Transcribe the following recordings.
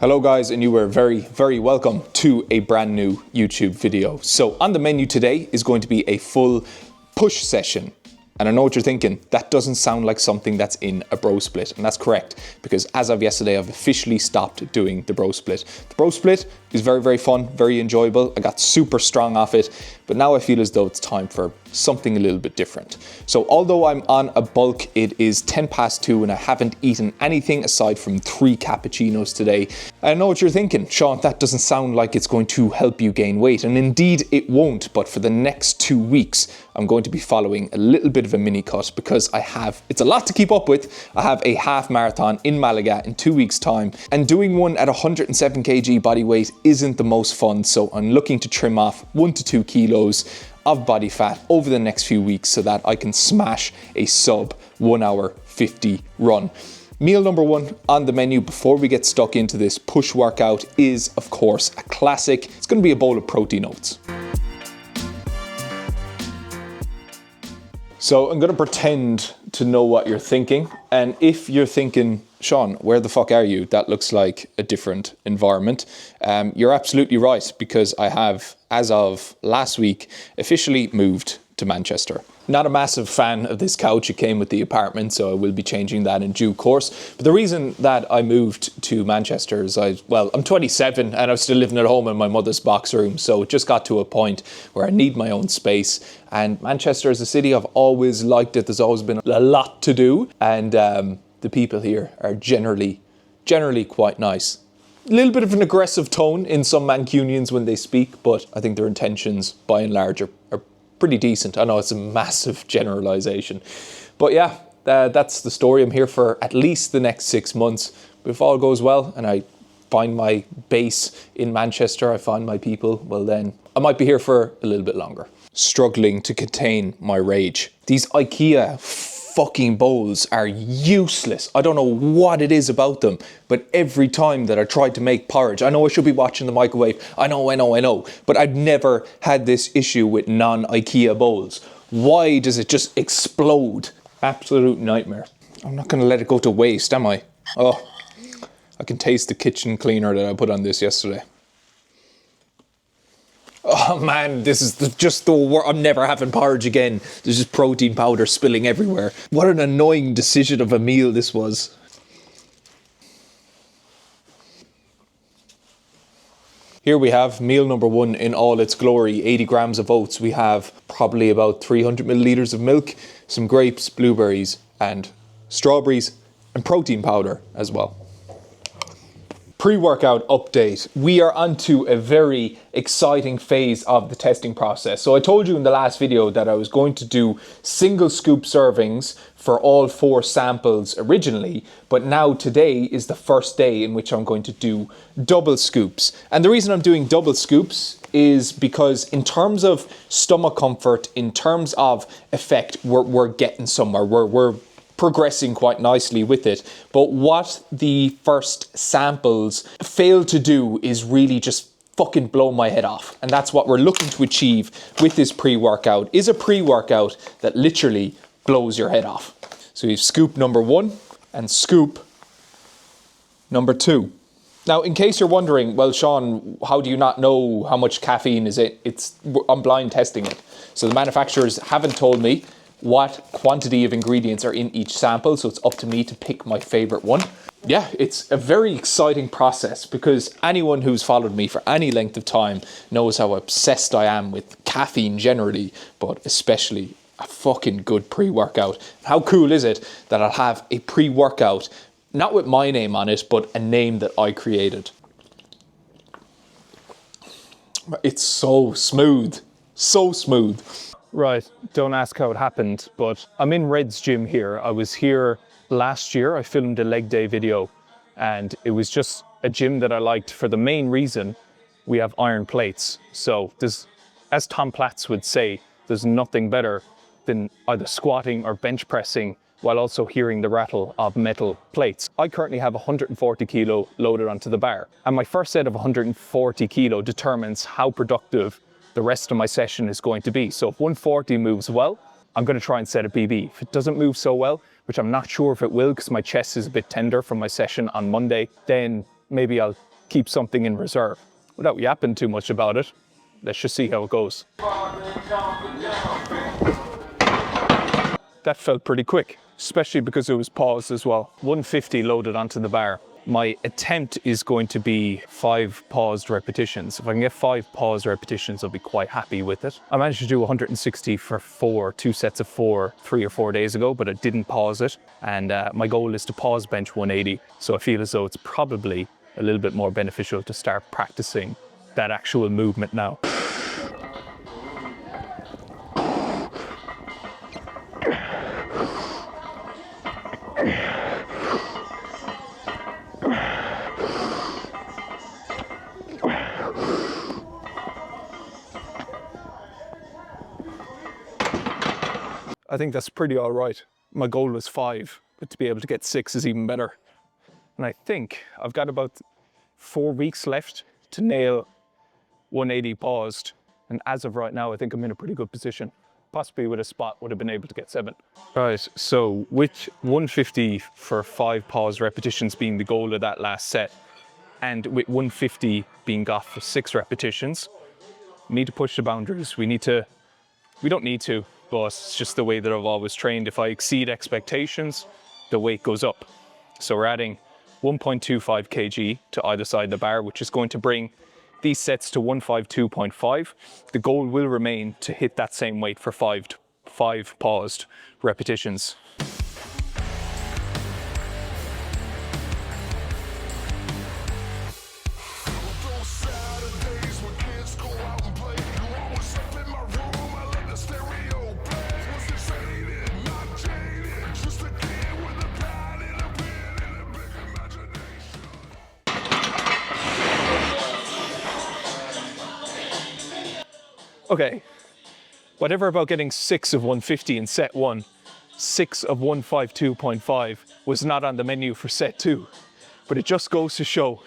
Hello guys, and you are very welcome to a brand new YouTube video. So on the menu today is going to be a full push session. And I know what you're thinking, that doesn't sound like something that's in a bro split. And that's correct, because as of yesterday, I've officially stopped doing the bro split. The bro split is very fun, very enjoyable. I got super strong off it, but now I feel as though it's time for something a little bit different. So although I'm on a bulk, it is 10 past 2 and I haven't eaten anything aside from 3 cappuccinos today. I know what you're thinking, Sean, that doesn't sound like it's going to help you gain weight. And indeed it won't, but for the next 2 weeks, I'm going to be following a little bit of a mini cut because it's a lot to keep up with. I have a half marathon in Malaga in 2 weeks time, and doing one at 107 kg body weight isn't the most fun. So I'm looking to trim off 1 to 2 kilos of body fat over the next few weeks so that I can smash a sub 1 hour 50 run. Meal number 1 on the menu before we get stuck into this push workout is, of course, a classic. It's going to be a bowl of protein oats. So I'm going to pretend to know what you're thinking. And if you're thinking, Sean, where the fuck are you? That looks like a different environment. You're absolutely right, because I have, as of last week, officially moved to Manchester. Not a massive fan of this couch. It came with the apartment, so I will be changing that in due course. But the reason that I moved to Manchester is I'm 27 and I'm still living at home in my mother's box room. So it just got to a point where I need my own space. And Manchester is a city I've always liked it. There's always been a lot to do. And the people here are generally quite nice. A little bit of an aggressive tone in some Mancunians when they speak, but I think their intentions by and large are pretty decent. I know it's a massive generalization, but yeah, that's the story. I'm here for at least the next 6 months. But if all goes well and I find my base in Manchester, I find my people, well then I might be here for a little bit longer. Struggling to contain my rage. These IKEA fucking bowls are useless. I don't know what it is about them, but every time that I tried to make porridge, I know I should be watching the microwave, I know, but I've never had this issue with non-IKEA bowls. Why does it just explode? Absolute nightmare. I'm not gonna let it go to waste, am I? Oh, I can taste the kitchen cleaner that I put on this yesterday. Oh man, this is just the worst. I'm never having porridge again. There's just protein powder spilling everywhere. What an annoying decision of a meal this was. Here we have meal number 1 in all its glory. 80 grams of oats. We have probably about 300 milliliters of milk, some grapes, blueberries, and strawberries, and protein powder as well. Pre-workout update. We are onto a very exciting phase of the testing process. So I told you in the last video that I was going to do single scoop servings for all 4 samples originally, but now today is the first day in which I'm going to do double scoops. And the reason I'm doing double scoops is because in terms of stomach comfort, in terms of effect, we're getting somewhere. We're progressing quite nicely with it. But what the first samples fail to do is really just fucking blow my head off. And that's what we're looking to achieve with this pre-workout, is a pre-workout that literally blows your head off. So we have scoop number 1 and scoop number 2. Now, in case you're wondering, well, Sean, how do you not know how much caffeine is it? I'm blind testing it. So the manufacturers haven't told me what quantity of ingredients are in each sample, so it's up to me to pick my favorite one. Yeah, it's a very exciting process because anyone who's followed me for any length of time knows how obsessed I am with caffeine generally, but especially a fucking good pre-workout. How cool is it that I'll have a pre-workout, not with my name on it, but a name that I created. It's so smooth, so smooth. Right, don't ask how it happened, but I'm in Red's gym here. I was here last year. I filmed a leg day video, and it was just a gym that I liked for the main reason we have iron plates. So there's, as Tom Platz would say, there's nothing better than either squatting or bench pressing while also hearing the rattle of metal plates. I currently have 140 kilo loaded onto the bar, and my first set of 140 kilo determines how productive the rest of my session is going to be. So if 140 moves well, I'm going to try and set a PB. If it doesn't move so well, which I'm not sure if it will because my chest is a bit tender from my session on Monday, then maybe I'll keep something in reserve. Without yapping too much about it, let's just see how it goes. That felt pretty quick, especially because it was paused as well. 150 loaded onto the bar. My attempt is going to be 5 paused repetitions. If I can get 5 paused repetitions, I'll be quite happy with it. I managed to do 160 for 2 sets of 4, 3 or 4 days ago, but I didn't pause it. And my goal is to pause bench 180. So I feel as though it's probably a little bit more beneficial to start practicing that actual movement now. I think that's pretty all right. My goal was 5, but to be able to get 6 is even better. And I think I've got about 4 weeks left to nail 180 paused. And as of right now, I think I'm in a pretty good position. Possibly with a spot would have been able to get 7. Right, so with 150 for 5 pause repetitions being the goal of that last set, and with 150 being got for 6 repetitions, we need to push the boundaries. We don't need to, but it's just the way that I've always trained. If I exceed expectations, the weight goes up. So we're adding 1.25 kg to either side of the bar, which is going to bring these sets to 152.5. The goal will remain to hit that same weight for 5 paused repetitions. Okay, whatever about getting 6 of 150 in set 1, 6 of 152.5 was not on the menu for set 2. But it just goes to show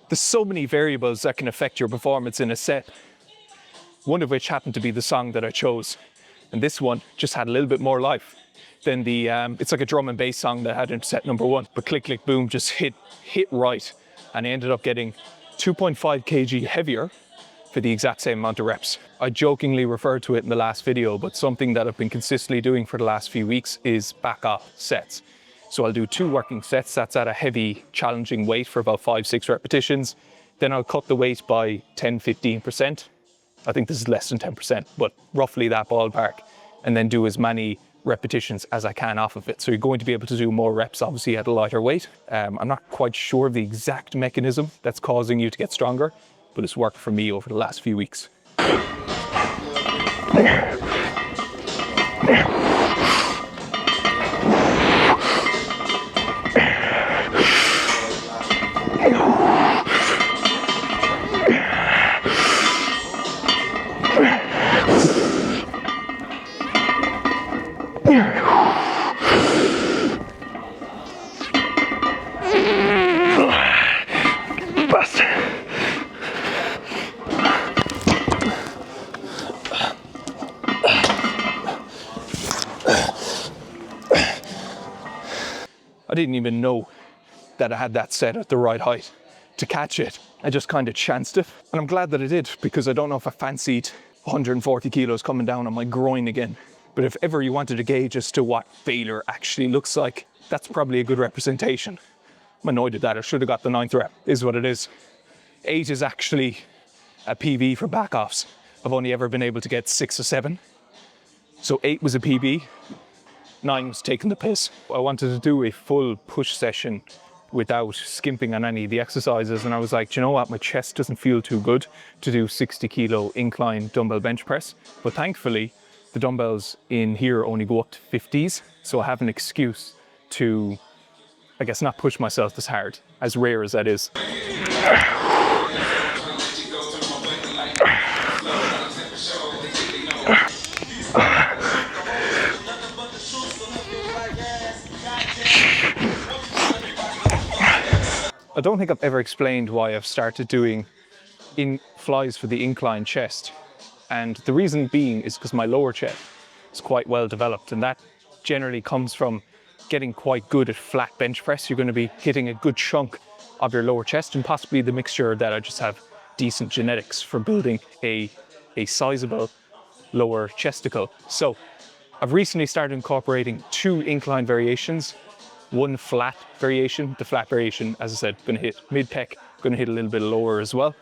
there's so many variables that can affect your performance in a set. One of which happened to be the song that I chose. And this one just had a little bit more life than the, it's like a drum and bass song that I had in set number 1. But click, click, boom just hit right. And I ended up getting 2.5 kg heavier for the exact same amount of reps. I jokingly referred to it in the last video, but something that I've been consistently doing for the last few weeks is back off sets. So I'll do 2 working sets, that's at a heavy, challenging weight for about 5-6 repetitions. Then I'll cut the weight by 10-15%. I think this is less than 10%, but roughly that ballpark. And then do as many repetitions as I can off of it. So you're going to be able to do more reps, obviously, at a lighter weight. I'm not quite sure of the exact mechanism that's causing you to get stronger, but it's worked for me over the last few weeks. I didn't even know that I had that set at the right height to catch it. I just kind of chanced it. And I'm glad that I did, because I don't know if I fancied 140 kilos coming down on my groin again. But if ever you wanted to gauge as to what failure actually looks like, that's probably a good representation. I'm annoyed at that. I should have got the 9th rep, is what it is. 8 is actually a PB for back-offs. I've only ever been able to get 6 or 7. So 8 was a PB. 9 was taking the piss. I wanted to do a full push session without skimping on any of the exercises, and I was like, do you know what, my chest doesn't feel too good to do 60 kilo incline dumbbell bench press. But thankfully, the dumbbells in here only go up to 50s, so I have an excuse to, I guess, not push myself as hard, as rare as that is. I don't think I've ever explained why I've started doing flies for the incline chest. And the reason being is because my lower chest is quite well developed, and that generally comes from getting quite good at flat bench press. You're going to be hitting a good chunk of your lower chest, and possibly the mixture that I just have decent genetics for building a sizable lower chesticle. So I've recently started incorporating 2 incline variations, 1 flat variation. The flat variation, as I said, going to hit mid-pec, going to hit a little bit lower as well.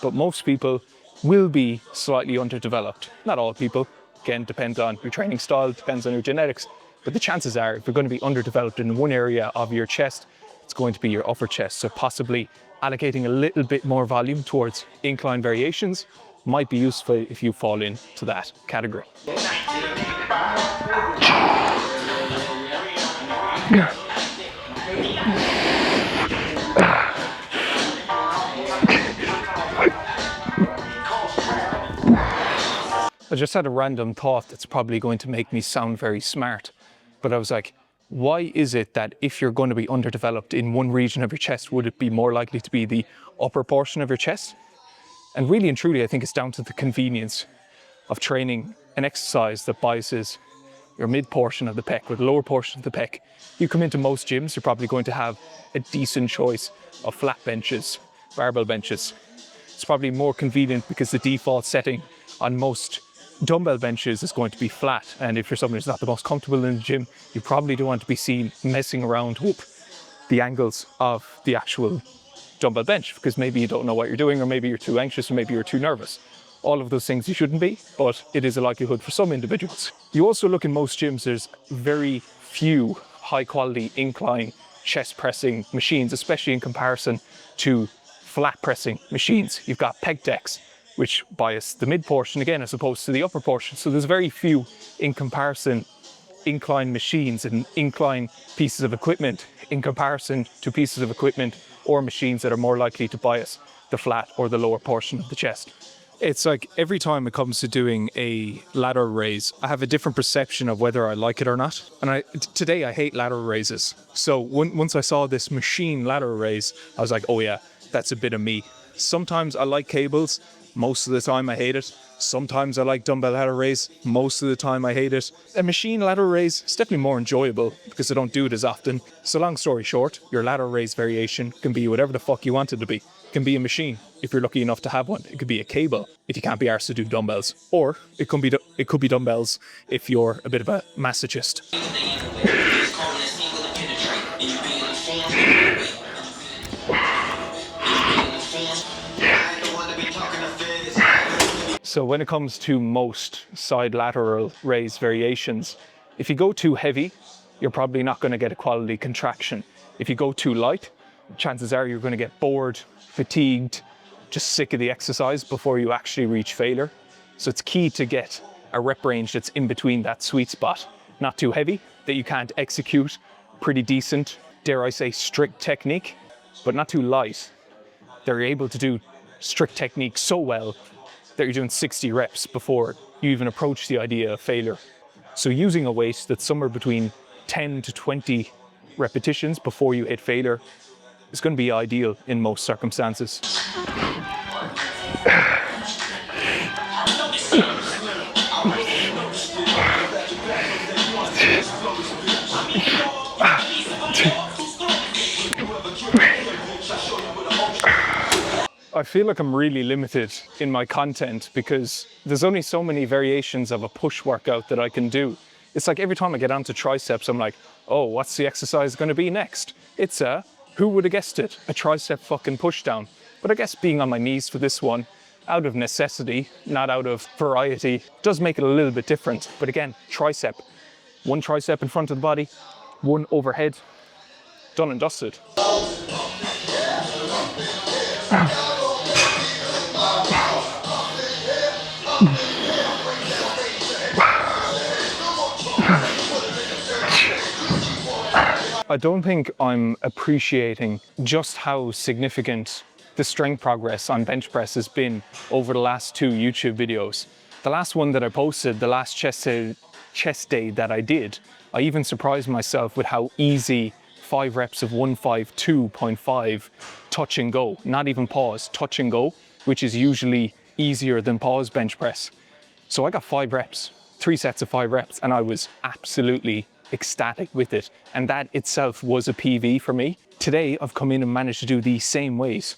But most people will be slightly underdeveloped. Not all people. Again, depends on your training style, depends on your genetics. But the chances are, if you're going to be underdeveloped in one area of your chest, it's going to be your upper chest. So possibly allocating a little bit more volume towards incline variations might be useful if you fall into that category. I just had a random thought that's probably going to make me sound very smart, but I was like, why is it that if you're going to be underdeveloped in one region of your chest, would it be more likely to be the upper portion of your chest? And really and truly, I think it's down to the convenience of training an exercise that biases your mid portion of the pec or the lower portion of the pec. You come into most gyms, you're probably going to have a decent choice of flat benches, barbell benches. It's probably more convenient because the default setting on most dumbbell benches is going to be flat. And if you're someone who's not the most comfortable in the gym, you probably don't want to be seen messing around with the angles of the actual dumbbell bench, because maybe you don't know what you're doing, or maybe you're too anxious, or maybe you're too nervous. All of those things you shouldn't be, but it is a likelihood for some individuals. You also look in most gyms, there's very few high quality incline chest pressing machines, especially in comparison to flat pressing machines. You've got pec decks, which bias the mid portion again, as opposed to the upper portion. So there's very few in comparison incline machines and incline pieces of equipment in comparison to pieces of equipment or machines that are more likely to bias the flat or the lower portion of the chest. It's like every time it comes to doing a lateral raise, I have a different perception of whether I like it or not. And today I hate lateral raises. So once I saw this machine lateral raise, I was like, oh yeah, that's a bit of me. Sometimes I like cables. Most of the time I hate it. Sometimes I like dumbbell lateral raise. Most of the time I hate it. A machine lateral raise is definitely more enjoyable because I don't do it as often. So long story short, your lateral raise variation can be whatever the fuck you want it to be. It can be a machine if you're lucky enough to have one. It could be a cable if you can't be arsed to do dumbbells. Or it could be dumbbells if you're a bit of a masochist. So when it comes to most side lateral raise variations, if you go too heavy, you're probably not going to get a quality contraction. If you go too light, chances are you're going to get bored, fatigued, just sick of the exercise before you actually reach failure. So it's key to get a rep range that's in between that sweet spot. Not too heavy, that you can't execute pretty decent, dare I say, strict technique, but not too light. They're able to do strict technique so well that you're doing 60 reps before you even approach the idea of failure. So using a weight that's somewhere between 10 to 20 repetitions before you hit failure is going to be ideal in most circumstances. I feel like I'm really limited in my content because there's only so many variations of a push workout that I can do. It's like every time I get onto triceps, I'm like, oh, what's the exercise going to be next? It's who would have guessed it? A tricep fucking push down. But I guess being on my knees for this one, out of necessity, not out of variety, does make it a little bit different. But again, tricep. One tricep in front of the body, one overhead, done and dusted. I don't think I'm appreciating just how significant the strength progress on bench press has been over the last 2 YouTube videos. The last one that I posted, the last chest day that I did, I even surprised myself with how easy 5 reps of 152.5 touch and go, not even pause, touch and go, which is usually easier than pause bench press. So I got 5 reps, 3 sets of 5 reps, and I was absolutely ecstatic with it. And that itself was a PV for me. Today, I've come in and managed to do the same weight,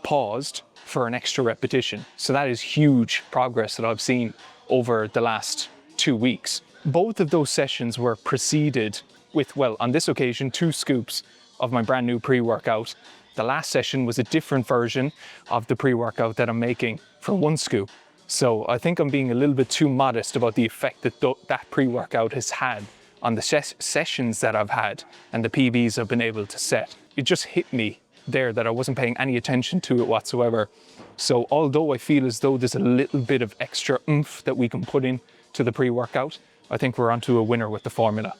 paused for an extra repetition. So that is huge progress that I've seen over the last 2 weeks. Both of those sessions were preceded with, well, on this occasion, 2 scoops of my brand new pre-workout. The last session was a different version of the pre-workout that I'm making for 1 scoop. So I think I'm being a little bit too modest about the effect that that pre-workout has had on the sessions that I've had and the PBs I've been able to set. It just hit me there that I wasn't paying any attention to it whatsoever. So although I feel as though there's a little bit of extra oomph that we can put in to the pre-workout, I think we're onto a winner with the formula.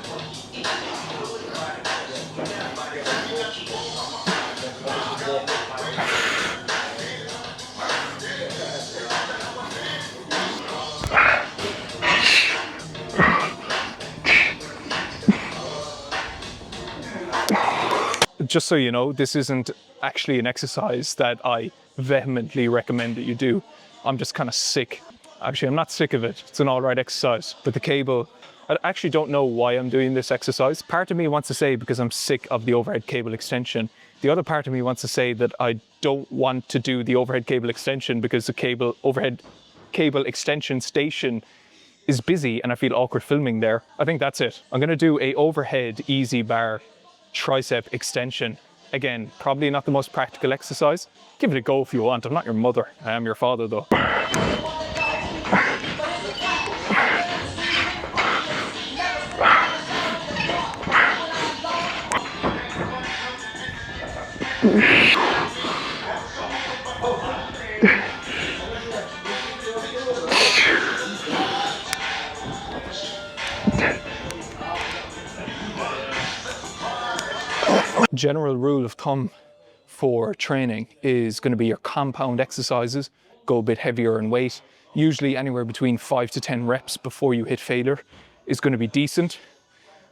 Just so you know, this isn't actually an exercise that I vehemently recommend that you do. I'm just kind of sick. Actually, I'm not sick of it. It's an all right exercise. But the cable, I actually don't know why I'm doing this exercise. Part of me wants to say because I'm sick of the overhead cable extension. The other part of me wants to say that I don't want to do the overhead cable extension because the overhead cable extension station is busy and I feel awkward filming there. I think that's it. I'm gonna do a overhead easy bar tricep extension. Again, probably not the most practical exercise. Give it a go if you want. I'm not your mother. I am your father though. General rule of thumb for training is going to be your compound exercises, go a bit heavier in weight. Usually anywhere between 5 to 10 reps before you hit failure is going to be decent.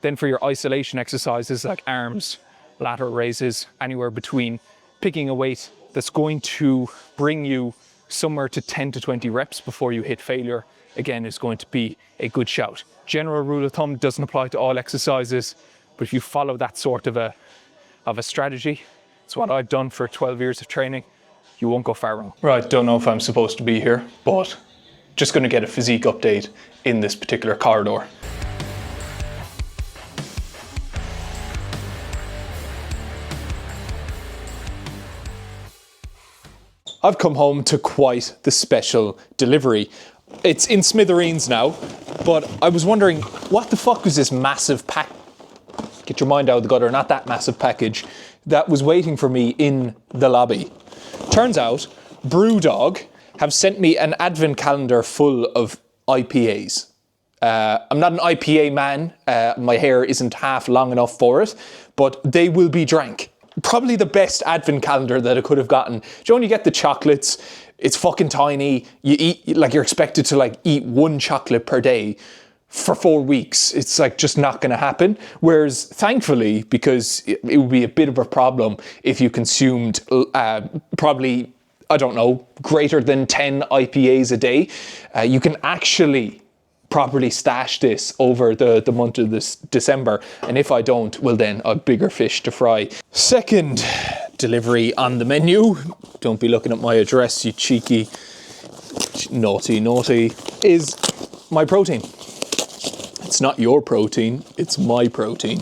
Then for your isolation exercises like arms, lateral raises, anywhere between picking a weight that's going to bring you somewhere to 10 to 20 reps before you hit failure, again, is going to be a good shout. General rule of thumb doesn't apply to all exercises, but if you follow that sort of a strategy, it's what I've done for 12 years of training, you won't go far wrong. Right, don't know if I'm supposed to be here, but just going to get a physique update in this particular corridor. I've come home to quite the special delivery. It's in smithereens now, but I was wondering, what the fuck was this massive pack? Get your mind out of the gutter, not that massive package that was waiting for me in the lobby. Turns out, Brewdog have sent me an advent calendar full of IPAs. I'm not an IPA man, my hair isn't half long enough for it, but they will be drank. Probably the best advent calendar that I could have gotten. Do you know when you get the chocolates, it's fucking tiny, you eat, like you're expected to like eat 1 chocolate per day for 4 weeks. It's like just not going to happen. Whereas thankfully, because it would be a bit of a problem if you consumed probably, I don't know, greater than 10 IPAs a day, you can actually properly stash this over the month of this December. And if I don't, well then I've bigger fish to fry. Second delivery on the menu, don't be looking at my address, you cheeky, naughty, is MYPROTEIN. It's not your protein, it's my protein.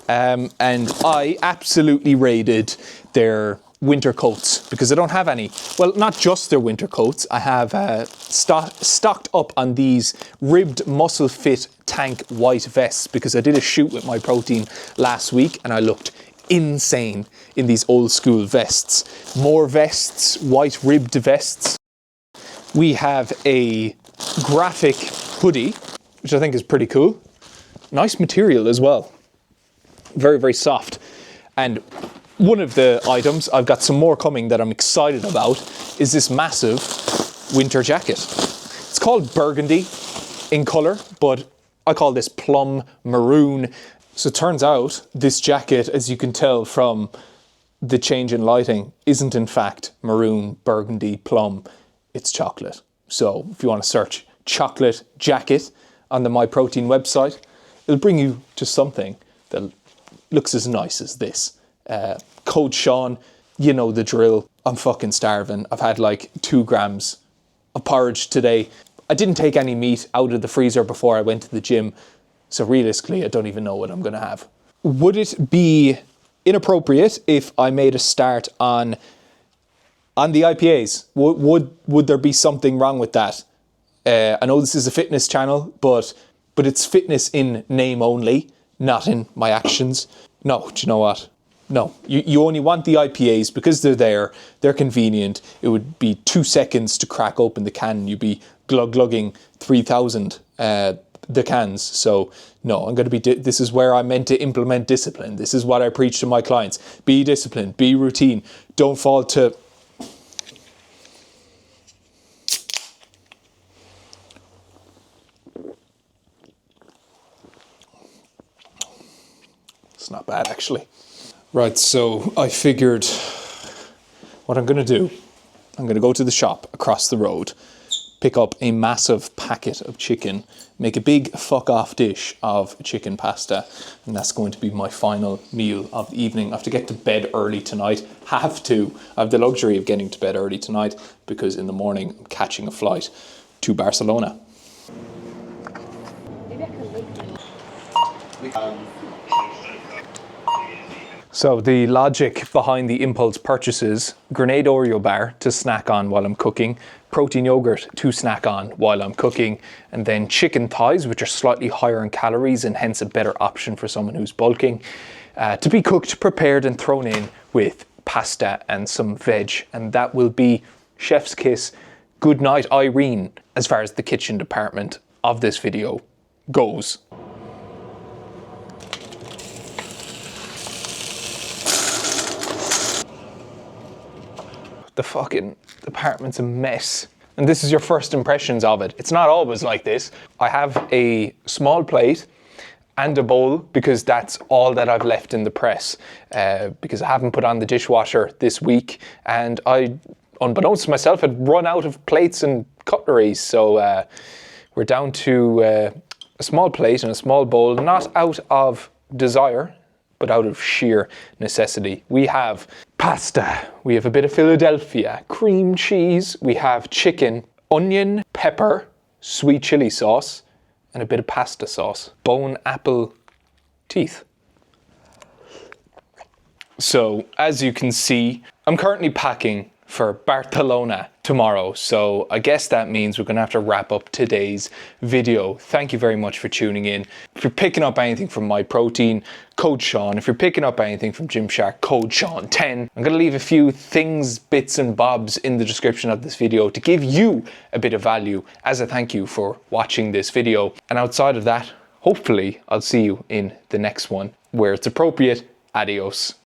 And I absolutely raided their winter coats because I don't have any. Well, not just their winter coats. I have stocked up on these ribbed muscle fit tank white vests because I did a shoot with MYPROTEIN last week and I looked insane in these old school vests. More vests, white ribbed vests. We have a graphic hoodie, which I think is pretty cool. Nice material as well. Very, very soft. And one of the items, I've got some more coming that I'm excited about, is this massive winter jacket. It's called burgundy in color, but I call this plum maroon. So it turns out this jacket, as you can tell from the change in lighting, isn't in fact maroon, burgundy, plum, it's chocolate. So if you want to search chocolate jacket on the MYPROTEIN website, it'll bring you to something that looks as nice as this. Code Sean, you know the drill. I'm fucking starving. I've had like 2 grams of porridge today. I didn't take any meat out of the freezer before I went to the gym, so realistically I don't even know what I'm gonna have. Would it be inappropriate if I made a start on the IPAs? Would there be something wrong with that? I know this is a fitness channel, but it's fitness in name only, not in my actions. No, do you know what? No, you only want the IPAs because they're there, they're convenient. It would be 2 seconds to crack open the can and you'd be glugging 3,000 the cans. So no, I'm going to be, this is where I'm meant to implement discipline. This is what I preach to my clients. Be disciplined, be routine. Don't fall to... It's not bad actually. Right, so I figured what I'm going to do, I'm going to go to the shop across the road, pick up a massive packet of chicken, make a big fuck off dish of chicken pasta, and that's going to be my final meal of the evening. I have to get to bed early tonight. I have the luxury of getting to bed early tonight because in the morning I'm catching a flight to Barcelona. So the logic behind the impulse purchases: grenade Oreo bar to snack on while I'm cooking, protein yogurt to snack on while I'm cooking, and then chicken thighs, which are slightly higher in calories and hence a better option for someone who's bulking, to be cooked, prepared and thrown in with pasta and some veg. And that will be chef's kiss, good night Irene, as far as the kitchen department of this video goes. The fucking apartment's a mess. And this is your first impressions of it. It's not always like this. I have a small plate and a bowl because that's all that I've left in the press, because I haven't put on the dishwasher this week and I, unbeknownst to myself, had run out of plates and cutlery. So we're down to a small plate and a small bowl, not out of desire, but out of sheer necessity. We have pasta, we have a bit of Philadelphia, cream cheese, we have chicken, onion, pepper, sweet chili sauce, and a bit of pasta sauce. Bone apple teeth. So, as you can see, I'm currently packing for Barcelona tomorrow, so I guess that means we're gonna have to wrap up today's video. Thank you very much for tuning in. If you're picking up anything from MYPROTEIN, code Sean. If you're picking up anything from GYMSHARK, code Sean10. I'm gonna leave a few things, bits and bobs in the description of this video to give you a bit of value as a thank you for watching this video. And outside of that, hopefully I'll see you in the next one where it's appropriate. Adios.